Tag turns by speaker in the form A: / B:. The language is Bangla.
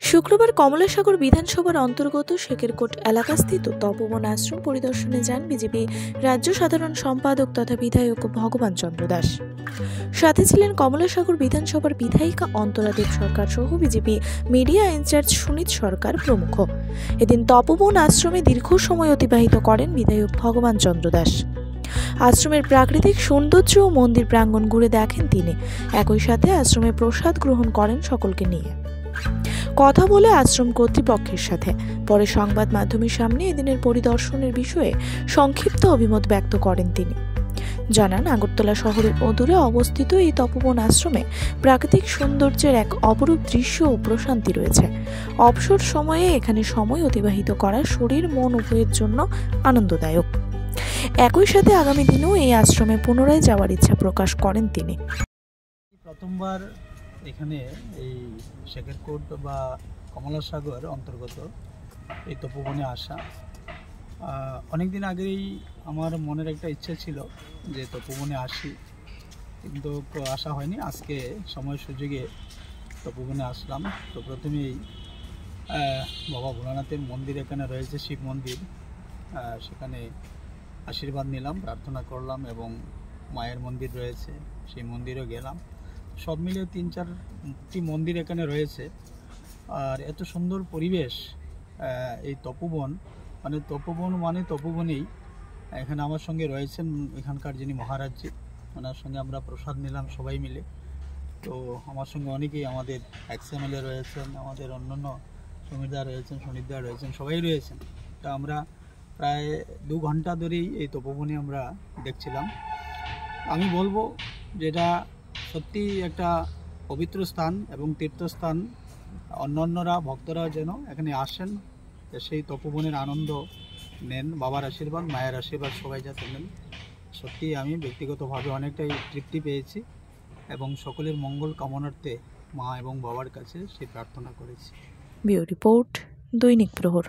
A: শুক্রবার কমলাসাগর বিধানসভার অন্তর্গত শেকেরকোট এলাকাস্থিত তপবন আশ্রম পরিদর্শনে যান বিজেপি রাজ্য সাধারণ সম্পাদক তথা বিধায়ক ভগবান চন্দ্র দাস। সাথে ছিলেন কমলাসাগর বিধানসভার বিধায়িকা অন্তরা দেব সরকার সহ বিজেপি মিডিয়া ইনচার্জ সুনীত সরকার প্রমুখ। এদিন তপবন আশ্রমে দীর্ঘ সময় অতিবাহিত করেন বিধায়ক ভগবান চন্দ্র দাস। আশ্রমের প্রাকৃতিক সৌন্দর্য ও মন্দির প্রাঙ্গণ ঘুরে দেখেন তিনি। একই সাথে আশ্রমে প্রসাদ গ্রহণ করেন সকলকে নিয়ে। কথা বলে আশ্রম কর্তৃপক্ষের সাথে পরে সংবাদ মাধ্যমের সামনে এদিনের পরিদর্শনের বিষয়ে সংক্ষিপ্ত অভিমত ব্যক্ত করেন তিনি। জানান, আগরতলা শহরের অদূরে অবস্থিত এই তপবন আশ্রমে প্রাকৃতিক সৌন্দর্যের এক অপরূপ দৃশ্য ও প্রশান্তি রয়েছে। অবসর সময়ে এখানে সময় অতিবাহিত করা শরীর মন উভয়ের জন্য আনন্দদায়ক। একই সাথে আগামী দিনেও এই আশ্রমে পুনরায় যাওয়ার ইচ্ছা প্রকাশ করেন তিনি।
B: প্রথমবার এখানে এই শেকেরকোট বা কমলাসাগর অন্তর্গত এই তপবনে আসা, অনেক দিন আগেই আমার মনের একটা ইচ্ছা ছিল যে তপবনে আসি, কিন্তু আসা হয়নি। আজকে সময় সুযোগে তপবনে আসলাম। তো প্রথমেই বাবা ভোলানাথের মন্দির এখানে রয়েছে, শিব মন্দির, সেখানে আশীর্বাদ নিলাম, প্রার্থনা করলাম এবং মায়ের মন্দির রয়েছে, সেই মন্দিরেও গেলাম। সব মিলে 3-4টি মন্দির এখানে রয়েছে। আর এত সুন্দর পরিবেশ, এই তপবন মানে তপবনেই। এখানে আমার সঙ্গে রয়েছেন এখানকার যিনি মহারাজজি, ওনার সঙ্গে আমরা প্রসাদ নিলাম সবাই মিলে। তো আমার সঙ্গে অনেকেই আমাদের এক্সএমএলএ রয়েছেন, আমাদের অন্যান্য সমীরদা রয়েছেন, সুনীতদা রয়েছেন, সবাই রয়েছেন। তা আমরা প্রায় 2 ঘন্টা ধরেই এই তপবনে আমরা দেখছিলাম। আমি বলবো যেটা সত্যি একটা পবিত্র স্থান এবং তীর্থস্থান। অন্যান্যরা ভক্তরা যেন এখানে আসেন, সেই তপবনের আনন্দ নেন, বাবার আশীর্বাদ, মায়ের আশীর্বাদ সবাই যাতে নেন। সত্যি আমি ব্যক্তিগতভাবে অনেকটাই তৃপ্তি পেয়েছি এবং সকলের মঙ্গল কামনার্থে মা এবং বাবার কাছে সেই প্রার্থনা করেছি।
A: ব্যুরো রিপোর্ট, দৈনিক প্রহর।